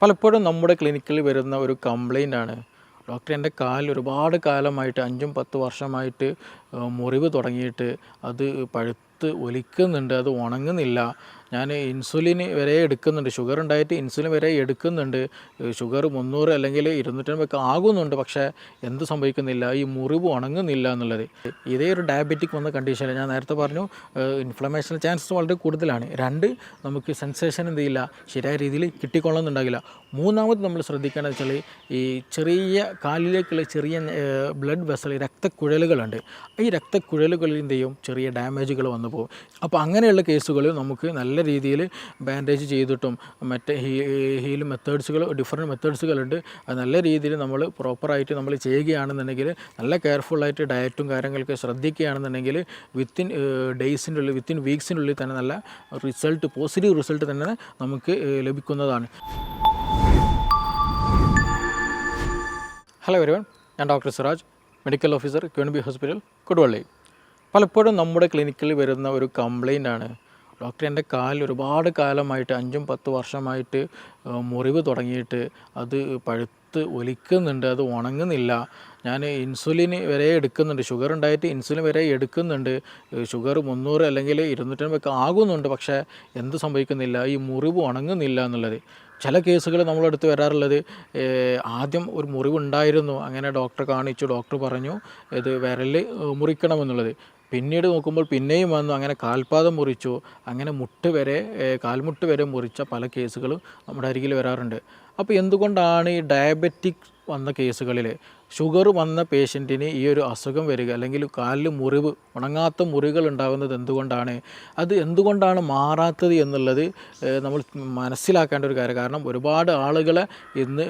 പലപ്പോഴും നമ്മുടെ ക്ലിനിക്കിൽ വരുന്ന ഒരു കംപ്ലൈൻ്റ് ആണ്, ഡോക്ടർ എൻ്റെ കാലിൽ ഒരുപാട് കാലമായിട്ട് 5-10 വർഷമായിട്ട് മുറിവ് തുടങ്ങിയിട്ട് അത് പഴുത്ത് ഒലിക്കുന്നുണ്ട്, അത് ഉണങ്ങുന്നില്ല. ഞാൻ ഇൻസുലിൻ വരെ എടുക്കുന്നുണ്ട്, ഷുഗർ ഉണ്ടായിട്ട് ഇൻസുലിൻ വരെ എടുക്കുന്നുണ്ട്. ഷുഗർ 300 അല്ലെങ്കിൽ 250 ഒക്കെ ആകുന്നുണ്ട്, പക്ഷേ എന്ത് സംഭവിക്കുന്നില്ല, ഈ മുറിവ് ഉണങ്ങുന്നില്ല എന്നുള്ളത്. ഇതേ ഒരു ഡയബറ്റിക് വന്ന കണ്ടീഷനിൽ ഞാൻ നേരത്തെ പറഞ്ഞു, ഇൻഫ്ലമേഷൻ ചാൻസസ് വളരെ കൂടുതലാണ്. രണ്ട്, നമുക്ക് സെൻസേഷൻ എന്ത് ചെയ്യില്ല, ശരിയായ രീതിയിൽ കിട്ടിക്കൊള്ളുന്നുണ്ടാകില്ല. മൂന്നാമത് നമ്മൾ ശ്രദ്ധിക്കേണ്ടത് വെച്ചാൽ ഈ ചെറിയ കാലിലേക്കുള്ള ചെറിയ ബ്ലഡ് വെസൽ രക്തക്കുഴലുകളുണ്ട്. ഈ രക്തക്കുഴലുകളിൽ എന്ത് ചെയ്യും, ചെറിയ ഡാമേജുകൾ വന്നു പോകും. അപ്പോൾ അങ്ങനെയുള്ള കേസുകൾ നമുക്ക് നല്ല രീതിയിൽ ബാൻഡേജ് ചെയ്തിട്ടും മറ്റേ ഹീൽ മെത്തേഡ്സുകൾ, ഡിഫറെൻറ്റ് മെത്തേഡ്സുകളുണ്ട്. അത് നല്ല രീതിയിൽ നമ്മൾ പ്രോപ്പറായിട്ട് നമ്മൾ ചെയ്യുകയാണെന്നുണ്ടെങ്കിൽ, നല്ല കെയർഫുള്ളായിട്ട് ഡയറ്റും കാര്യങ്ങളൊക്കെ ശ്രദ്ധിക്കുകയാണെന്നുണ്ടെങ്കിൽ വിത്തിൻ ഡേയ്സിൻ്റെ ഉള്ളിൽ, വിത്തിൻ വീക്സിനുള്ളിൽ തന്നെ നല്ല റിസൾട്ട്, പോസിറ്റീവ് റിസൾട്ട് തന്നെ നമുക്ക് ലഭിക്കുന്നതാണ്. ഹലോ എവരിവൺ, ഞാൻ doctor Siraj, medical officer, QNB hospital, Koduvally. പലപ്പോഴും നമ്മുടെ ക്ലിനിക്കിൽ വരുന്ന ഒരു കംപ്ലൈൻ്റ് ആണ്, ഡോക്ടർ എൻ്റെ കാലിൽ ഒരുപാട് കാലമായിട്ട് 5-10 വർഷമായിട്ട് മുറിവ് തുടങ്ങിയിട്ട് അത് പഴുത്ത് ഒലിക്കുന്നുണ്ട്, അത് ഉണങ്ങുന്നില്ല. ഞാൻ ഇൻസുലിൻ വരെ എടുക്കുന്നുണ്ട്, ഷുഗർ ഉണ്ടായിട്ട് ഇൻസുലിൻ വരെ എടുക്കുന്നുണ്ട്. ഷുഗർ 300 അല്ലെങ്കിൽ 250 ഒക്കെ ആകുന്നുണ്ട്, പക്ഷേ എന്ത് സംഭവിക്കുന്നില്ല, ഈ മുറിവ് ഉണങ്ങുന്നില്ല എന്നുള്ളത്. ചില കേസുകൾ നമ്മളെടുത്ത് വരാറുള്ളത്, ആദ്യം ഒരു മുറിവുണ്ടായിരുന്നു, അങ്ങനെ ഡോക്ടറെ കാണിച്ചു, ഡോക്ടർ പറഞ്ഞു ഇത് വിരൽ മുറിക്കണമെന്നുള്ളത്. പിന്നീട് നോക്കുമ്പോൾ പിന്നെയും വന്നു, അങ്ങനെ കാൽപാദം മുറിച്ചു, അങ്ങനെ കാൽമുട്ട് വരെ മുറിച്ച പല കേസുകളും നമ്മുടെ അരികിൽ വരാറുണ്ട്. അപ്പോൾ എന്തുകൊണ്ടാണ് ഈ ഡയബറ്റിക് വന്ന കേസുകളിൽ ഷുഗർ വന്ന പേഷ്യൻറ്റിന് ഈ ഒരു അസുഖം വരിക, അല്ലെങ്കിൽ കാലിൽ മുറിവ്, ഉണങ്ങാത്ത മുറികൾ ഉണ്ടാകുന്നത് എന്തുകൊണ്ടാണ്, അത് എന്തുകൊണ്ടാണ് മാറാത്തത് എന്നുള്ളത് നമ്മൾ മനസ്സിലാക്കേണ്ട ഒരു കാര്യം. കാരണം ഒരുപാട് ആളുകളെ ഇന്ന്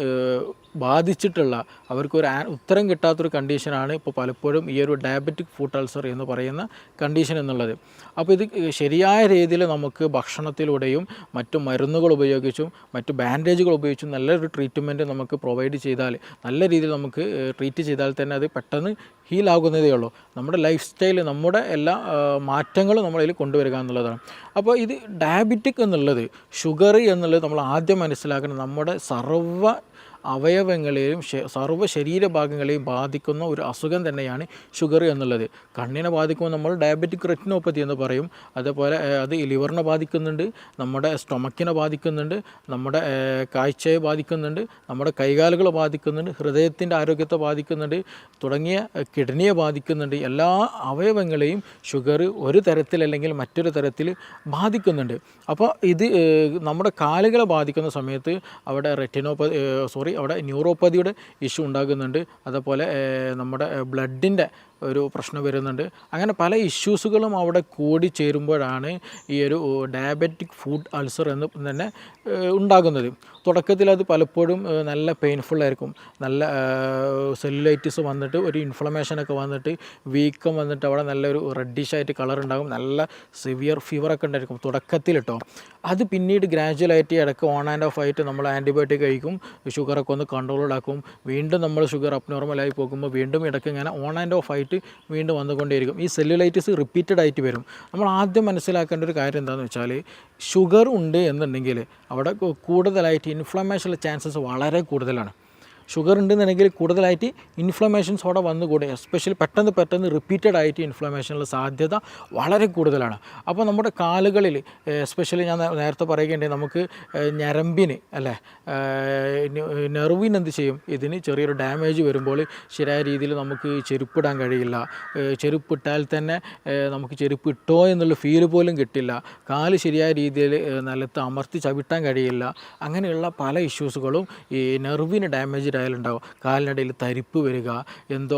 ബാധിച്ചിട്ടുള്ള, അവർക്കൊരു ഉത്തരം കിട്ടാത്തൊരു കണ്ടീഷനാണ് ഇപ്പോൾ പലപ്പോഴും ഈ ഒരു ഡയബറ്റിക് ഫുട്ട് അൾസർ എന്ന് പറയുന്ന കണ്ടീഷൻ എന്നുള്ളത്. അപ്പോൾ ഇത് ശരിയായ രീതിയിൽ നമുക്ക് ഭക്ഷണത്തിലൂടെയും മറ്റു മരുന്നുകൾ ഉപയോഗിച്ചും മറ്റു ബാൻഡേജുകൾ ഉപയോഗിച്ചും നല്ലൊരു ട്രീറ്റ്മെൻറ്റ് നമുക്ക് പ്രൊവൈഡ് ചെയ്താൽ, നല്ല രീതിയിൽ നമുക്ക് ട്രീറ്റ് ചെയ്താൽ തന്നെ അത് പെട്ടെന്ന് ഹീലാകുന്നതേ ഉള്ളൂ. നമ്മുടെ ലൈഫ് സ്റ്റൈൽ, നമ്മുടെ എല്ലാ മാറ്റങ്ങളും നമ്മളതിൽ കൊണ്ടുവരിക എന്നുള്ളതാണ്. അപ്പോൾ ഇത് ഡയബറ്റിക് എന്നുള്ളത്, ഷുഗർ എന്നുള്ളത് നമ്മൾ ആദ്യം മനസ്സിലാക്കണം, നമ്മുടെ സർവ്വ അവയവങ്ങളെയും സർവ്വ ശരീരഭാഗങ്ങളെയും ബാധിക്കുന്ന ഒരു അസുഖം തന്നെയാണ് ഷുഗർ എന്നുള്ളത്. കണ്ണിനെ ബാധിക്കുമ്പോൾ നമ്മൾ ഡയബറ്റിക് റെറ്റിനോപ്പതി എന്ന് പറയും. അതേപോലെ അത് ലിവറിനെ ബാധിക്കുന്നുണ്ട്, നമ്മുടെ സ്റ്റൊമക്കിനെ ബാധിക്കുന്നുണ്ട്, നമ്മുടെ കാഴ്ചയെ ബാധിക്കുന്നുണ്ട്, നമ്മുടെ കൈകാലുകളെ ബാധിക്കുന്നുണ്ട്, ഹൃദയത്തിൻ്റെ ആരോഗ്യത്തെ ബാധിക്കുന്നുണ്ട്, തുടങ്ങിയ കിഡ്നിയെ ബാധിക്കുന്നുണ്ട്. എല്ലാ അവയവങ്ങളെയും ഷുഗർ ഒരു തരത്തിലല്ലെങ്കിൽ മറ്റൊരു തരത്തിൽ ബാധിക്കുന്നുണ്ട്. അപ്പോൾ ഇത് നമ്മുടെ കാലുകളെ ബാധിക്കുന്ന സമയത്ത് അവിടെ അവിടെ ന്യൂറോപ്പതിയുടെ ഇഷ്യൂ ഉണ്ടാകുന്നുണ്ട്. അതേപോലെ നമ്മുടെ ബ്ലഡിൻ്റെ ഒരു പ്രശ്നം വരുന്നുണ്ട്. അങ്ങനെ പല ഇഷ്യൂസുകളും അവിടെ കൂടി ചേരുമ്പോഴാണ് ഈ ഒരു ഡയബറ്റിക് ഫുഡ് അൾസർ എന്ന് തന്നെ ഉണ്ടാകുന്നത്. തുടക്കത്തിൽ അത് പലപ്പോഴും നല്ല പെയിൻഫുള്ളായിരിക്കും, നല്ല സെല്ലുലൈറ്റിസ് വന്നിട്ട് ഒരു ഇൻഫ്ലമേഷനൊക്കെ വന്നിട്ട് വീക്കം വന്നിട്ട് അവിടെ നല്ലൊരു റെഡിഷായിട്ട് കളർ ഉണ്ടാകും, നല്ല സിവിയർ ഫീവറൊക്കെ ഉണ്ടായിരിക്കും തുടക്കത്തിൽ കേട്ടോ. അത് പിന്നീട് ഗ്രാജുവലായിട്ട് ഇടയ്ക്ക് ഓൺ ആൻഡ് ഓഫ് ആയിട്ട് നമ്മൾ ആൻറ്റിബയോട്ടിക് കഴിക്കും, ഷുഗറൊക്കെ ഒന്ന് കൺട്രോൾഡാക്കും, വീണ്ടും നമ്മൾ ഷുഗർ അബ്നോർമലായി പോകുമ്പോൾ വീണ്ടും ഇടയ്ക്ക് ഇങ്ങനെ ഓൺ ആൻഡ് ഓഫ് ആയിട്ട് വീണ്ടും വന്നുകൊണ്ടേയിരിക്കും. ഈ സെല്ലുലൈറ്റിസ് റിപ്പീറ്റഡ് ആയിട്ട് വരും. നമ്മൾ ആദ്യം മനസ്സിലാക്കേണ്ട ഒരു കാര്യം എന്താണെന്ന് വെച്ചാൽ, ഷുഗർ ഉണ്ട് എന്നുണ്ടെങ്കിൽ അവിടെ കൂടുതലായിട്ട് ഇൻഫ്ലമേഷനുള്ള ചാൻസസ് വളരെ കൂടുതലാണ്. ഷുഗർ ഉണ്ടെന്നുണ്ടെങ്കിൽ കൂടുതലായിട്ട് ഇൻഫ്ലമേഷൻസ് അവിടെ വന്നുകൂടെ, എസ്പെഷ്യലി പെട്ടെന്ന് റിപ്പീറ്റഡ് ആയിട്ട് ഇൻഫ്ലമേഷനുള്ള സാധ്യത വളരെ കൂടുതലാണ്. അപ്പോൾ നമ്മുടെ കാലുകളിൽ എസ്പെഷ്യലി ഞാൻ നേരത്തെ പറയുകയുണ്ടെങ്കിൽ, നമുക്ക് ഞരമ്പിന് നെർവിന് എന്ത് ചെയ്യും, ഇതിന് ചെറിയൊരു ഡാമേജ് വരുമ്പോൾ ശരിയായ രീതിയിൽ നമുക്ക് ചെരുപ്പിടാൻ കഴിയില്ല. ചെരുപ്പിട്ടാൽ തന്നെ നമുക്ക് ചെരുപ്പ് ഇട്ടോ എന്നുള്ള ഫീല് പോലും കിട്ടില്ല. കാല് ശരിയായ രീതിയിൽ നിലത്ത് അമർത്തി ചവിട്ടാൻ കഴിയില്ല. അങ്ങനെയുള്ള പല ഇഷ്യൂസുകളും ഈ നെർവിന് ഡാമേജ് ഉണ്ടാവും. കാലിനിടയിൽ തരിപ്പ് വരിക, എന്തോ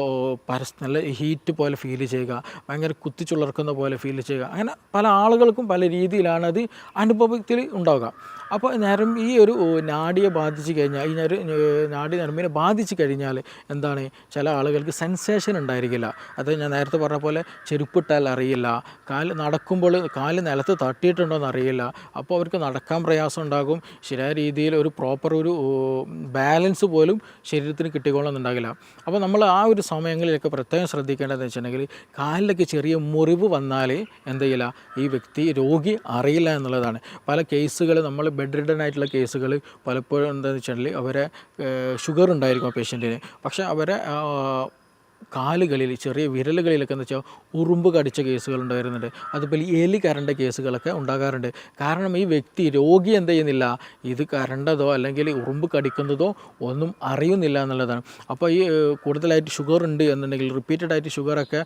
നല്ല ഹീറ്റ് പോലെ ഫീൽ ചെയ്യുക, ഭയങ്കര കുത്തിച്ചുളർക്കുന്ന പോലെ ഫീൽ ചെയ്യുക. അങ്ങനെ പല ആളുകൾക്കും പല രീതിയിലാണ് അത് അനുഭവത്തിൽ ഉണ്ടാവുക. അപ്പോൾ ഈ ഒരു നാഡിയെ ബാധിച്ച് കഴിഞ്ഞാൽ, ഈ നാഡി നരമ്പിനെ ബാധിച്ച് കഴിഞ്ഞാൽ എന്താണ്, ചില ആളുകൾക്ക് സെൻസേഷൻ ഉണ്ടായിരിക്കില്ല. അത് ഞാൻ നേരത്തെ പറഞ്ഞ പോലെ ചെരുപ്പിട്ടാൽ അറിയില്ല, നടക്കുമ്പോൾ കാല് നിലത്ത് തട്ടിയിട്ടുണ്ടോയെന്ന് അറിയില്ല. അപ്പോൾ അവർക്ക് നടക്കാൻ പ്രയാസം ഉണ്ടാകും, ശരിയായ രീതിയിൽ ഒരു പ്രോപ്പർ ഒരു ബാലൻസ് പോലും ശരീരത്തിന് കിട്ടിക്കൊള്ളുന്നുണ്ടാകില്ല. അപ്പോൾ നമ്മൾ ആ ഒരു സമയങ്ങളിലൊക്കെ പ്രത്യേകം ശ്രദ്ധിക്കേണ്ടതെന്ന് വെച്ചിട്ടുണ്ടെങ്കിൽ, കാലിലൊക്കെ ചെറിയ മുറിവ് വന്നാൽ എന്ത് ചെയ്യില്ല, ഈ വ്യക്തി രോഗി അറിയില്ല എന്നുള്ളതാണ്. പല കേസുകൾ നമ്മൾ ബെഡ് റിഡൻ ആയിട്ടുള്ള കേസുകൾ പലപ്പോഴും എന്താണെന്ന് വെച്ചാൽ അവരെ ഷുഗർ ഉണ്ടായിരിക്കും ആ പേഷ്യൻറ്റിന്, പക്ഷേ അവരെ കാലുകളിൽ ചെറിയ വിരലുകളിലൊക്കെ എന്ന് വെച്ചാൽ ഉറുമ്പ് കടിച്ച കേസുകൾ ഉണ്ടായിരുന്നുണ്ട്. അതുപോലെ എലി കരണ്ട കേസുകളൊക്കെ ഉണ്ടാകാറുണ്ട്. കാരണം ഈ വ്യക്തി രോഗി എന്ത് ചെയ്യുന്നില്ല, ഇത് കരണ്ടതോ അല്ലെങ്കിൽ ഉറുമ്പ് കടിക്കുന്നതോ ഒന്നും അറിയുന്നില്ല എന്നുള്ളതാണ്. അപ്പോൾ ഈ കൂടുതലായിട്ട് ഷുഗർ ഉണ്ട് എന്നുണ്ടെങ്കിൽ റിപ്പീറ്റഡ് ആയിട്ട് ഷുഗറൊക്കെ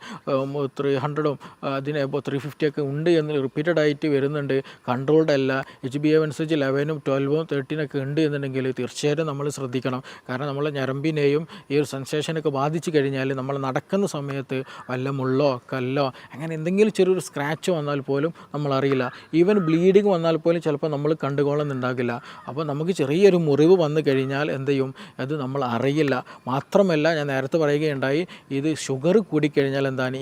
300 അതിന് 350 ഒക്കെ ഉണ്ട് എന്ന് റിപ്പീറ്റഡ് ആയിട്ട് വരുന്നുണ്ട്, കൺട്രോൾഡ് അല്ല, HbA1c 11, 12, 13 ഒക്കെ ഉണ്ട് എന്നുണ്ടെങ്കിൽ തീർച്ചയായിട്ടും നമ്മൾ ശ്രദ്ധിക്കണം. കാരണം നമ്മളെ ഞരമ്പിനെയും ഈ ഒരു സെൻസേഷനൊക്കെ ബാധിച്ചു കഴിഞ്ഞാൽ നമ്മൾ നടക്കുന്ന സമയത്ത് വല്ല മുള്ളോ കല്ലോ അങ്ങനെ എന്തെങ്കിലും ചെറിയൊരു സ്ക്രാച്ച് വന്നാൽ പോലും നമ്മൾ അറിയില്ല. ഈവൻ ബ്ലീഡിങ് വന്നാൽ പോലും ചിലപ്പോൾ നമ്മൾ കണ്ടുകൊള്ളുന്നുണ്ടാകില്ല. അപ്പോൾ നമുക്ക് ചെറിയൊരു മുറിവ് വന്നു കഴിഞ്ഞാൽ എന്ത് ചെയ്യും, അത് നമ്മൾ അറിയില്ല. മാത്രമല്ല ഞാൻ നേരത്തെ പറയുകയുണ്ടായി, ഇത് ഷുഗർ കൂടിക്കഴിഞ്ഞാൽ എന്താണ്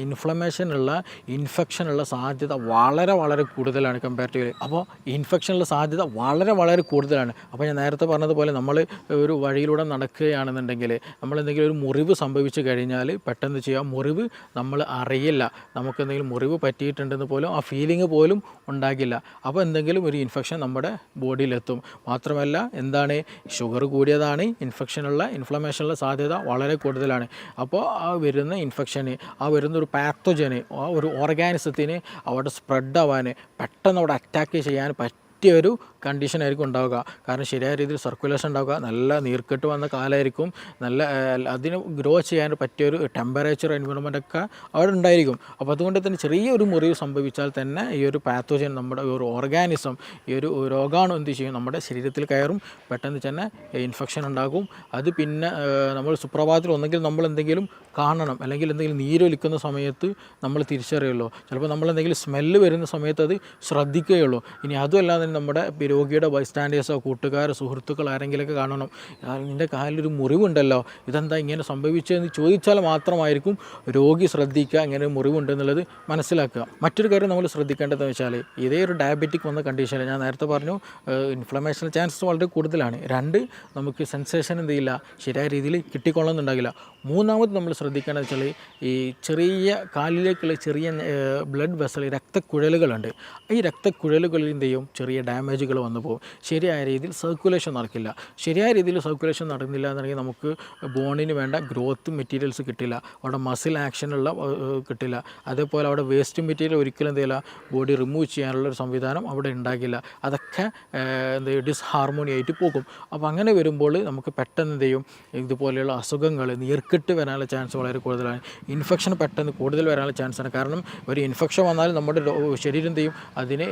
ഇൻഫെക്ഷനുള്ള സാധ്യത വളരെ വളരെ കൂടുതലാണ് കമ്പാരിറ്റീവ്ലി. അപ്പോൾ ഇൻഫെക്ഷനുള്ള സാധ്യത വളരെ വളരെ കൂടുതലാണ്. അപ്പോൾ ഞാൻ നേരത്തെ പറഞ്ഞതുപോലെ നമ്മൾ ഒരു വഴിയിലൂടെ നടക്കുകയാണെന്നുണ്ടെങ്കിൽ നമ്മൾ എന്തെങ്കിലും ഒരു മുറിവ് സംഭവിച്ചു കഴിഞ്ഞാൽ പെട്ടെന്ന് ചെയ്യാം, മുറിവ് നമ്മൾ അറിയില്ല, നമുക്ക് എന്തെങ്കിലും മുറിവ് പറ്റിയിട്ടുണ്ടെന്ന് പോലും ആ ഫീലിംഗ് പോലും ഉണ്ടാകില്ല. അപ്പോൾ എന്തെങ്കിലും ഒരു ഇൻഫെക്ഷൻ നമ്മുടെ ബോഡിയിലെത്തും. മാത്രമല്ല എന്താണ്, ഷുഗർ കൂടിയതാണ്, ഇൻഫ്ലമേഷനുള്ള സാധ്യത വളരെ കൂടുതലാണ്. അപ്പോൾ ആ വരുന്ന ഇൻഫെക്ഷന്, ആ വരുന്ന ഒരു പാത്തോജന്, ആ ഒരു ഓർഗാനിസത്തിന് അവിടെ സ്പ്രെഡ് ആവാൻ, പെട്ടെന്ന് അവിടെ അറ്റാക്ക് ചെയ്യാൻ പറ്റിയൊരു കണ്ടീഷനായിരിക്കും ഉണ്ടാവുക. കാരണം ശരിയായ രീതിയിൽ സർക്കുലേഷൻ ഉണ്ടാവുക, നല്ല നീർക്കെട്ട് വന്ന കാലമായിരിക്കും, നല്ല അതിന് ഗ്രോ ചെയ്യാൻ പറ്റിയൊരു ടെമ്പറേച്ചർ എൻവയോൺമെൻറ്റൊക്കെ അവിടെ ഉണ്ടായിരിക്കും. അപ്പോൾ അതുകൊണ്ട് തന്നെ ചെറിയൊരു മുറിവ് സംഭവിച്ചാൽ തന്നെ ഈ ഒരു പാത്തോജൻ, നമ്മുടെ ഒരു ഓർഗാനിസം, ഈ ഒരു രോഗാണു എന്ത് ചെയ്യും, നമ്മുടെ ശരീരത്തിൽ കയറും, പെട്ടെന്ന് തന്നെ ഇൻഫെക്ഷൻ ഉണ്ടാകും. അത് പിന്നെ നമ്മൾ സുപ്രഭാതത്തിൽ ഒന്നെങ്കിൽ നമ്മൾ എന്തെങ്കിലും കാണണം, അല്ലെങ്കിൽ എന്തെങ്കിലും നീരൊലിക്കുന്ന സമയത്ത് നമ്മൾ തിരിച്ചറിയുള്ളൂ. ചിലപ്പോൾ നമ്മൾ എന്തെങ്കിലും സ്മെല്ല് വരുന്ന സമയത്ത് അത് ശ്രദ്ധിക്കുകയുള്ളൂ. ഇനി അതുമല്ലാതെ നമ്മുടെ രോഗിയുടെ ബൈസ്റ്റാൻഡേഴ്സോ കൂട്ടുകാരോ സുഹൃത്തുക്കൾ ആരെങ്കിലുമൊക്കെ കാണണം, നിൻ്റെ കാലിലൊരു മുറിവുണ്ടല്ലോ, ഇതെന്താ ഇങ്ങനെ സംഭവിച്ചതെന്ന് ചോദിച്ചാൽ മാത്രമായിരിക്കും രോഗി ശ്രദ്ധിക്കുക ഇങ്ങനെ മുറിവുണ്ടെന്നുള്ളത് മനസ്സിലാക്കുക. മറ്റൊരു കാര്യം നമ്മൾ ശ്രദ്ധിക്കേണ്ടതെന്ന് വെച്ചാൽ, ഇതേ ഒരു ഡയബറ്റിക് വന്ന കണ്ടീഷനിൽ ഞാൻ നേരത്തെ പറഞ്ഞു ഇൻഫ്ലമേഷൻ ചാൻസസ് വളരെ കൂടുതലാണ്. 2, നമുക്ക് സെൻസേഷൻ എന്ത് ചെയ്യില്ല, ശരിയായ രീതിയിൽ കിട്ടിക്കൊള്ളുന്നുണ്ടാകില്ല. മൂന്നാമത് നമ്മൾ ശ്രദ്ധിക്കേണ്ടത് വെച്ചാൽ, ഈ ചെറിയ കാലിലേക്കുള്ള ചെറിയ ബ്ലഡ് വെസൽ, രക്തക്കുഴലുകളുണ്ട്. ഈ രക്തക്കുഴലുകളിൽ എന്ത് ചെയ്യും, ചെറിയ ഡാമേജുകൾ വന്നു പോകും. ശരിയായ രീതിയിൽ സർക്കുലേഷൻ നടക്കില്ല. ശരിയായ രീതിയിൽ സർക്കുലേഷൻ നടന്നില്ല എന്നുണ്ടെങ്കിൽ നമുക്ക് ബോണിന് വേണ്ട ഗ്രോത്ത് മെറ്റീരിയൽസ് കിട്ടില്ല, അവിടെ മസിൽ ആക്ഷനുള്ള കിട്ടില്ല. അതേപോലെ അവിടെ വേസ്റ്റ് മെറ്റീരിയൽ ഒരിക്കലും എന്ത് ചെയ്യില്ല, ബോഡി റിമൂവ് ചെയ്യാനുള്ള ഒരു സംവിധാനം അവിടെ ഉണ്ടാകില്ല. അതൊക്കെ എന്ത് ഡിസ്ഹാർമോണി ആയിട്ട് പോകും. അപ്പോൾ അങ്ങനെ വരുമ്പോൾ നമുക്ക് പെട്ടെന്ന് എന്ത് ചെയ്യും, ഇതുപോലെയുള്ള അസുഖങ്ങൾ, നീർക്കെട്ട് വരാനുള്ള ചാൻസ് വളരെ കൂടുതലാണ്. ഇൻഫെക്ഷൻ പെട്ടെന്ന് കൂടുതൽ വരാനുള്ള ചാൻസാണ്. കാരണം ഒരു ഇൻഫെക്ഷൻ വന്നാൽ നമ്മുടെ ശരീരം എന്ത് ചെയ്യും, അതിന്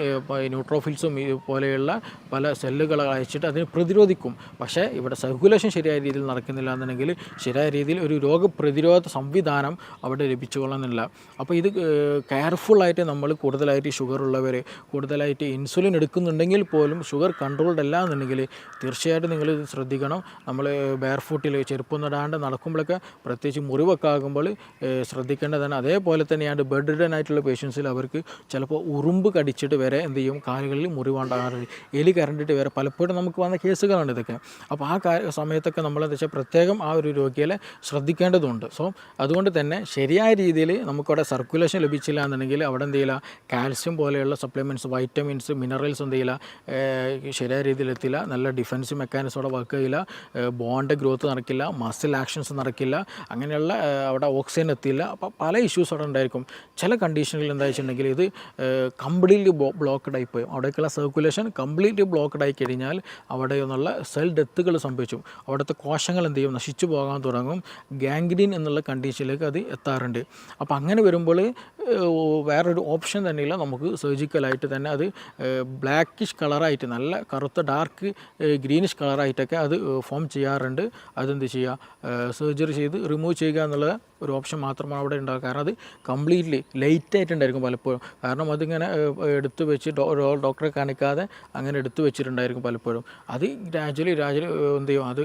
ന്യൂട്രോഫിൽസും പോലെയുള്ള പല സെല്ലുകൾ അയച്ചിട്ട് അതിനെ പ്രതിരോധിക്കും. പക്ഷേ ഇവിടെ സർക്കുലേഷൻ ശരിയായ രീതിയിൽ നടക്കുന്നില്ല എന്നുണ്ടെങ്കിൽ ശരിയായ രീതിയിൽ ഒരു രോഗപ്രതിരോധ സംവിധാനം അവിടെ ലഭിച്ചുകൊള്ളുന്നില്ല. അപ്പോൾ ഇത് കെയർഫുള്ളായിട്ട് നമ്മൾ കൂടുതലായിട്ട് ഷുഗർ ഉള്ളവർ കൂടുതലായിട്ട് ഇൻസുലിൻ എടുക്കുന്നുണ്ടെങ്കിൽ പോലും ഷുഗർ കൺട്രോൾഡ് അല്ല എന്നുണ്ടെങ്കിൽ തീർച്ചയായിട്ടും നിങ്ങൾ ഇത് ശ്രദ്ധിക്കണം. നമ്മൾ ബെയർ ഫൂട്ടിൽ ചെരുപ്പൊന്നും ഇടാണ്ട് നടക്കുമ്പോഴൊക്കെ, പ്രത്യേകിച്ച് മുറിവൊക്കെ ആകുമ്പോൾ ശ്രദ്ധിക്കേണ്ടതാണ്. അതേപോലെ തന്നെയാണ് ബെഡ് റിഡൻ ആയിട്ടുള്ള പേഷ്യൻസിൽ അവർക്ക് ചിലപ്പോൾ ഉറുമ്പ് കടിച്ചിട്ട് വരെ എന്ത് ചെയ്യും, കാലുകളിൽ മുറിവുണ്ടാകാറുണ്ട്. എലി കരണ്ടിട്ട് വരെ പലപ്പോഴും നമുക്ക് വന്ന കേസുകളാണ് ഇതൊക്കെ. അപ്പോൾ ആ സമയത്തൊക്കെ നമ്മളെന്താ വെച്ചാൽ പ്രത്യേകം ആ ഒരു രോഗിയെ ശ്രദ്ധിക്കേണ്ടതുണ്ട്. സോ അതുകൊണ്ട് തന്നെ ശരിയായ രീതിയിൽ നമുക്കവിടെ സർക്കുലേഷൻ ലഭിച്ചില്ല എന്നുണ്ടെങ്കിൽ അവിടെ എന്ത് ചെയ്യില്ല, കാൽസ്യം പോലെയുള്ള സപ്ലിമെൻറ്റ്സ്, വൈറ്റമിൻസ്, മിനറൽസ് എന്ത് ചെയ്യില്ല, ശരിയായ രീതിയിൽ എത്തില്ല, നല്ല ഡിഫൻസീവ് മെക്കാനിസം അവിടെ വർക്ക് ചെയ്യില്ല, ബോണ്ട് ഗ്രോത്ത് നടക്കില്ല, മസിൽ ആക്ഷൻസ് നടക്കില്ല, അങ്ങനെയുള്ള അവിടെ ഓക്സിജൻ എത്തില്ല. അപ്പോൾ പല ഇഷ്യൂസ് അവിടെ ഉണ്ടായിരിക്കും. ചില കണ്ടീഷനുകളിൽ എന്താ വെച്ചിട്ടുണ്ടെങ്കിൽ ഇത് കംപ്ലീറ്റ്ലി ബ്ലോക്ക്ഡ് ആയിപ്പോയി, അവിടേക്കുള്ള സർക്കുലേഷൻ കംപ്ലീറ്റ്ലി ബ്ലോക്ക്ഡ് ആയി കഴിഞ്ഞാൽ അവിടെ നിന്നുള്ള സെൽ ഡെത്തുകൾ സംഭവിച്ചു, അവിടുത്തെ കോശങ്ങൾ എന്ത് ചെയ്യും, നശിച്ചു പോകാൻ തുടങ്ങും. ഗാംഗ്രീൻ എന്നുള്ള കണ്ടീഷനിലേക്ക് അത് എത്താറുണ്ട്. അപ്പോൾ അങ്ങനെ വരുമ്പോൾ വേറൊരു ഓപ്ഷൻ തന്നെയില്ല, നമുക്ക് സർജിക്കലായിട്ട് തന്നെ അത് ബ്ലാക്കിഷ് കളറായിട്ട്, നല്ല കറുത്ത ഡാർക്ക് ഗ്രീനിഷ് കളറായിട്ടൊക്കെ അത് ഫോം ചെയ്യാറുണ്ട്. അതെന്ത് ചെയ്യുക, സർജറി ചെയ്ത് റിമൂവ് ചെയ്യുക എന്നുള്ള ഒരു ഓപ്ഷൻ മാത്രമാണ് അവിടെ ഉണ്ടാകുക. കാരണം അത് കംപ്ലീറ്റ്ലി ലേറ്റായിട്ടുണ്ടായിരിക്കും പലപ്പോഴും. കാരണം അതിങ്ങനെ എടുത്തു വെച്ച് ഡോക്ടറെ കാണിക്കാതെ അങ്ങനെ എടുത്തു വെച്ചിട്ടുണ്ടായിരിക്കും പലപ്പോഴും. അത് ഗ്രാജുവലി എന്ത് ചെയ്യും, അത്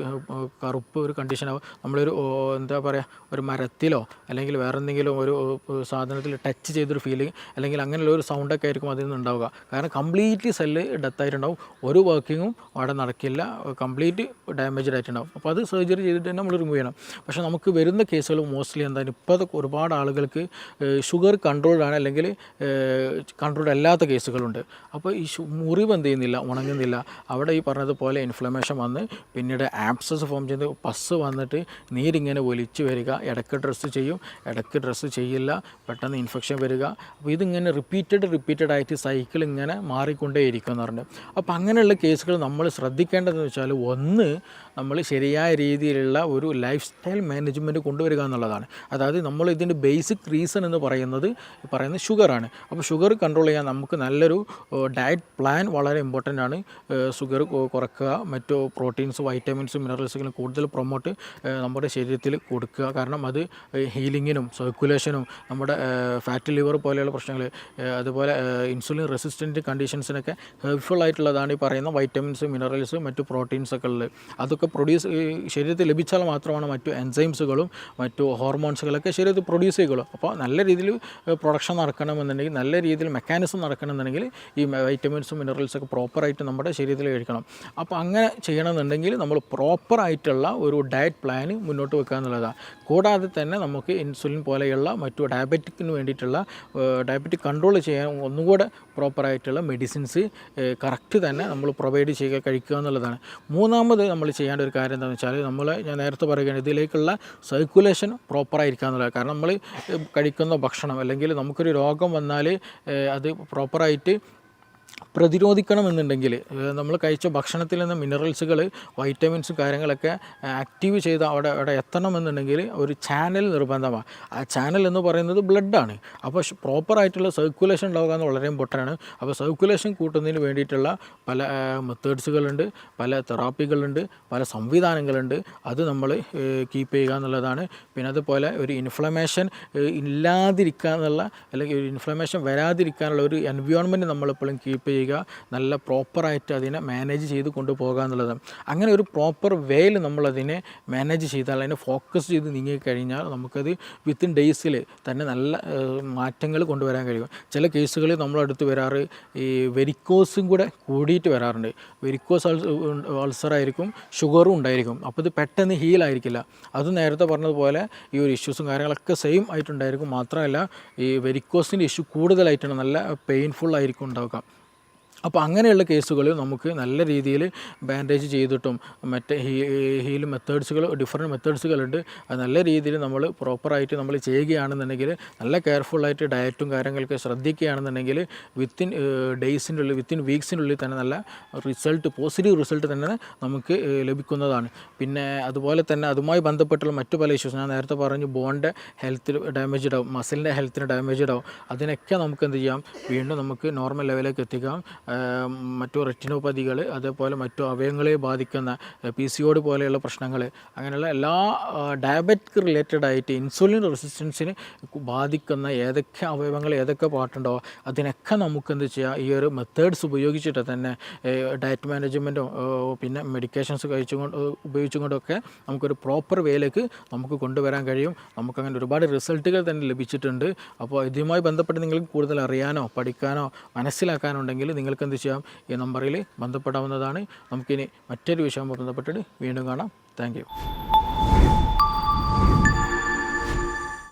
കറുപ്പ് ഒരു കണ്ടീഷനാവും. നമ്മളൊരു എന്താ പറയുക, ഒരു മരത്തിലോ അല്ലെങ്കിൽ വേറെ എന്തെങ്കിലും ഒരു സാധനത്തിൽ ടച്ച് ചെയ്തൊരു ഫീലിംഗ് അല്ലെങ്കിൽ അങ്ങനെയുള്ള ഒരു സൗണ്ടൊക്കെ ആയിരിക്കും അതിൽ നിന്ന് ഉണ്ടാവുക. കാരണം കംപ്ലീറ്റ്ലി സെല്ല് ഡെത്തായിട്ടുണ്ടാവും, ഒരു വർക്കിങ്ങും അവിടെ നടക്കില്ല, കംപ്ലീറ്റ് ഡാമേജ്ഡ് ആയിട്ടുണ്ടാവും. അപ്പോൾ അത് സർജറി ചെയ്തിട്ട് തന്നെ നമ്മൾ റിമൂവ് ചെയ്യണം. പക്ഷേ നമുക്ക് വരുന്ന കേസുകൾ മോസ്റ്റ്ലി എന്താണ്, ഇപ്പോൾ ഒരുപാട് ആളുകൾക്ക് ഷുഗർ കൺട്രോൾഡ് ആണ് അല്ലെങ്കിൽ കൺട്രോൾഡ് അല്ലാത്ത കേസുകളുണ്ട്. അപ്പോൾ ഈ മുറിവ് എന്ത് ചെയ്യുന്നില്ല, ഉണങ്ങുന്നില്ല. അവിടെ ഈ പറഞ്ഞതുപോലെ ഇൻഫ്ലമേഷൻ വന്ന് പിന്നീട് ആബ്സസ് ഫോം ചെയ്ത് പസ് വന്നിട്ട് നീരിങ്ങനെ ഒലിച്ച് വരിക. ഇടയ്ക്ക് ഡ്രസ്സ് ചെയ്യും, ഇടയ്ക്ക് ഡ്രസ്സ് ചെയ്യില്ല, പെട്ടെന്ന് ഇൻഫെക്ഷൻ വരിക. അപ്പോൾ ഇതിങ്ങനെ റിപ്പീറ്റഡ് ആയിട്ട് സൈക്കിൾ ഇങ്ങനെ മാറിക്കൊണ്ടേയിരിക്കും എന്ന് പറഞ്ഞു. അപ്പോൾ അങ്ങനെയുള്ള കേസുകൾ നമ്മൾ ശ്രദ്ധിക്കേണ്ടതെന്ന് വെച്ചാൽ, ഒന്ന് നമ്മൾ ശരിയായ രീതിയിലുള്ള ഒരു ലൈഫ് സ്റ്റൈൽ മാനേജ്മെൻറ്റ് കൊണ്ടുവരിക എന്നുള്ളതാണ്. അതായത് നമ്മൾ ഇതിൻ്റെ ബേസിക് റീസൺ എന്ന് പറയുന്നത് ഷുഗറാണ്. അപ്പോൾ ഷുഗർ കൺട്രോൾ ചെയ്യാൻ നമുക്ക് നല്ലൊരു ഡയറ്റ് പ്ലാൻ വളരെ ഇമ്പോർട്ടൻ്റ് ആണ്. ഷുഗർ കുറക്കുക, മറ്റു പ്രോട്ടീൻസ്, വൈറ്റമിൻസ്, മിനറൽസുകളും കൂടുതൽ പ്രൊമോട്ട് നമ്മുടെ ശരീരത്തിൽ കൊടുക്കുക. കാരണം അത് ഹീലിങ്ങിനും സർക്കുലേഷനും നമ്മുടെ ഫാറ്റ് ലിവർ പോലെയുള്ള പ്രശ്നങ്ങൾ, അതുപോലെ ഇൻസുലിൻ റെസിസ്റ്റൻറ്റ് കണ്ടീഷൻസിനൊക്കെ ഹെൽപ്ഫുൾ ആയിട്ടുള്ളതാണ് ഈ പറയുന്ന വൈറ്റമിൻസ്, മിനറൽസ്, മറ്റു പ്രോട്ടീൻസൊക്കെ ഉള്ളത്. അതൊക്കെ ശരീരത്തിൽ ലഭിച്ചാൽ മാത്രമാണ് മറ്റു എൻസൈംസുകളും മറ്റു ഹോർമോൺസുകളൊക്കെ ശരീരത്തിൽ പ്രൊഡ്യൂസ് ചെയ്യുകയുള്ളൂ. അപ്പോൾ നല്ല രീതിയിൽ പ്രൊഡക്ഷൻ നടക്കണമെന്നുണ്ടെങ്കിൽ, നല്ല രീതിയിൽ മെക്കാനിസം നടക്കണമെന്നുണ്ടെങ്കിൽ ഈ വൈറ്റമിൻസും മിനറൽസൊക്കെ പ്രോപ്പറായിട്ട് നമ്മുടെ ശരീരത്തിൽ കഴിക്കണം. അപ്പോൾ അങ്ങനെ ചെയ്യണമെന്നുണ്ടെങ്കിൽ നമ്മൾ പ്രോപ്പറായിട്ടുള്ള ഒരു ഡയറ്റ് പ്ലാന് മുന്നോട്ട് വെക്കുക എന്നുള്ളതാണ്. കൂടാതെ തന്നെ നമുക്ക് ഇൻസുലിൻ പോലെയുള്ള മറ്റു ഡയബറ്റിക്കിന് വേണ്ടിയിട്ടുള്ള ഡയബറ്റിക് കൺട്രോൾ ചെയ്യാൻ ഒന്നുകൂടെ പ്രോപ്പറായിട്ടുള്ള മെഡിസിൻസ് കറക്റ്റ് തന്നെ നമ്മൾ പ്രൊവൈഡ് ചെയ്യുക, കഴിക്കുക എന്നുള്ളതാണ്. മൂന്നാമത് നമ്മൾ ചെയ്യേണ്ട ഒരു കാര്യം എന്താണെന്ന് വെച്ചാൽ, ഞാൻ നേരത്തെ പറയുകയാണ്, ഇതിലേക്കുള്ള സർക്കുലേഷൻ പ്രോപ്പറായിരിക്കുക എന്നുള്ളത്. കാരണം നമ്മൾ കഴിക്കുന്ന ഭക്ഷണം അല്ലെങ്കിൽ നമുക്കൊരു രോഗം വന്നാൽ അത് പ്രോപ്പറായിട്ട് പ്രതിരോധിക്കണമെന്നുണ്ടെങ്കിൽ നമ്മൾ കഴിച്ച ഭക്ഷണത്തിൽ നിന്ന് മിനറൽസുകൾ, വൈറ്റമിൻസും കാര്യങ്ങളൊക്കെ ആക്റ്റീവ് ചെയ്ത് അവിടെ എത്തണമെന്നുണ്ടെങ്കിൽ ഒരു ചാനൽ നിർബന്ധമാണ്. ആ ചാനൽ എന്ന് പറയുന്നത് ബ്ലഡാണ്. അപ്പോൾ പ്രോപ്പറായിട്ടുള്ള സർക്കുലേഷൻ ഉണ്ടാവുക എന്ന് വളരെ ഇമ്പോർട്ടൻ്റ് ആണ്. അപ്പോൾ സർക്കുലേഷൻ കൂട്ടുന്നതിന് വേണ്ടിയിട്ടുള്ള പല മെത്തേഡ്സുകളുണ്ട്, പല തെറാപ്പികളുണ്ട്, പല സംവിധാനങ്ങളുണ്ട്. അത് നമ്മൾ കീപ്പ് ചെയ്യുക എന്നുള്ളതാണ്. പിന്നെ അതുപോലെ ഒരു ഇൻഫ്ലമേഷൻ ഇല്ലാതിരിക്കുക എന്നുള്ള, അല്ലെങ്കിൽ ഒരു ഇൻഫ്ലമേഷൻ വരാതിരിക്കാനുള്ള ഒരു എൻവയോൺമെൻറ്റ് നമ്മളെപ്പോഴും കീപ്പ് ചെയ്യുക, നല്ല പ്രോപ്പറായിട്ട് അതിനെ മാനേജ് ചെയ്ത് കൊണ്ടുപോകുക എന്നുള്ളത്. അങ്ങനെ ഒരു പ്രോപ്പർ വേയിൽ നമ്മളതിനെ മാനേജ് ചെയ്താൽ, അതിനെ ഫോക്കസ് ചെയ്ത് നീങ്ങിക്കഴിഞ്ഞാൽ നമുക്കത് വിത്തിൻ ഡേയ്സിൽ തന്നെ നല്ല മാറ്റങ്ങൾ കൊണ്ടുവരാൻ കഴിയും. ചില കേസുകളിൽ നമ്മളടുത്ത് വരാറ് ഈ വെരിക്കോസും കൂടെ കൂടിയിട്ട് വരാറുണ്ട്. വെരിക്കോസ് അൾസറായിരിക്കും, ഷുഗറും ഉണ്ടായിരിക്കും. അപ്പോൾ ഇത് പെട്ടെന്ന് ഹീലായിരിക്കില്ല. അത് നേരത്തെ പറഞ്ഞതുപോലെ ഈ ഒരു ഇഷ്യൂസും കാര്യങ്ങളൊക്കെ സെയിം ആയിട്ടുണ്ടായിരിക്കും. മാത്രമല്ല ഈ വെരിക്കോസിൻ്റെ ഇഷ്യൂ കൂടുതലായിട്ടാണ്, നല്ല പെയിൻഫുൾ ആയിരിക്കും ഉണ്ടാവുക. അപ്പോൾ അങ്ങനെയുള്ള കേസുകളിൽ നമുക്ക് നല്ല രീതിയിൽ ബാൻഡേജ് ചെയ്തിട്ടും മറ്റേ ഹീൽ മെത്തേഡ്സുകൾ, ഡിഫറെൻറ്റ് മെത്തേഡ്സുകളുണ്ട്. അത് നല്ല രീതിയിൽ നമ്മൾ പ്രോപ്പറായിട്ട് നമ്മൾ ചെയ്യുകയാണെന്നുണ്ടെങ്കിൽ, നല്ല കെയർഫുള്ളായിട്ട് ഡയറ്റും കാര്യങ്ങളൊക്കെ ശ്രദ്ധിക്കുകയാണെന്നുണ്ടെങ്കിൽ വിത്തിൻ ഡേയ്സിൻ്റെ ഉള്ളിൽ, വിത്തിൻ വീക്സിൻ്റെ ഉള്ളിൽ തന്നെ നല്ല റിസൾട്ട്, പോസിറ്റീവ് റിസൾട്ട് തന്നെ നമുക്ക് ലഭിക്കുന്നതാണ്. പിന്നെ അതുപോലെ തന്നെ അതുമായി ബന്ധപ്പെട്ടുള്ള മറ്റു പല ഇഷ്യൂസ് ഞാൻ നേരത്തെ പറഞ്ഞു, ബോണിൻ്റെ ഹെൽത്ത് ഡാമേജ്ഡ് ആവും, മസിലിൻ്റെ ഹെൽത്തിന് ഡാമേജ്ഡ് ആവും. അതിനൊക്കെ നമുക്ക് എന്ത് ചെയ്യാം, വീണ്ടും നമുക്ക് നോർമൽ ലെവലിലേക്ക് എത്തിക്കാം. മറ്റു റെറ്റിനോപ്പതികൾ, അതേപോലെ മറ്റു അവയവങ്ങളെ ബാധിക്കുന്ന PCOD പോലെയുള്ള പ്രശ്നങ്ങൾ, അങ്ങനെയുള്ള എല്ലാ ഡയബറ്റിക് റിലേറ്റഡ് ആയിട്ട് ഇൻസുലിൻ റെസിസ്റ്റൻസിന് ബാധിക്കുന്ന ഏതൊക്കെ അവയവങ്ങൾ, ഏതൊക്കെ പാർട്ടുണ്ടോ അതിനൊക്കെ നമുക്ക് എന്ത് ചെയ്യാം, ഈ ഒരു മെത്തേഡ്സ് ഉപയോഗിച്ചിട്ട് തന്നെ ഡയറ്റ് മാനേജ്മെൻറ്റും പിന്നെ മെഡിക്കേഷൻസ് ഉപയോഗിച്ചുകൊണ്ടൊക്കെ നമുക്കൊരു പ്രോപ്പർ വേയിലേക്ക് നമുക്ക് കൊണ്ടുവരാൻ കഴിയും. നമുക്കങ്ങനെ ഒരുപാട് റിസൾട്ടുകൾ തന്നെ ലഭിച്ചിട്ടുണ്ട്. അപ്പോൾ ഇതുമായി ബന്ധപ്പെട്ട് നിങ്ങൾക്ക് കൂടുതൽ അറിയാനോ പഠിക്കാനോ മനസ്സിലാക്കാനോ ഉണ്ടെങ്കിൽ നിങ്ങൾക്ക് എന്ത് ചെയ്യാം, ഈ നമ്പറിൽ ബന്ധപ്പെടാവുന്നതാണ്. നമുക്കിനി മറ്റൊരു വിഷയവുമായി ബന്ധപ്പെട്ടിട്ട് വീണ്ടും കാണാം. Thank you.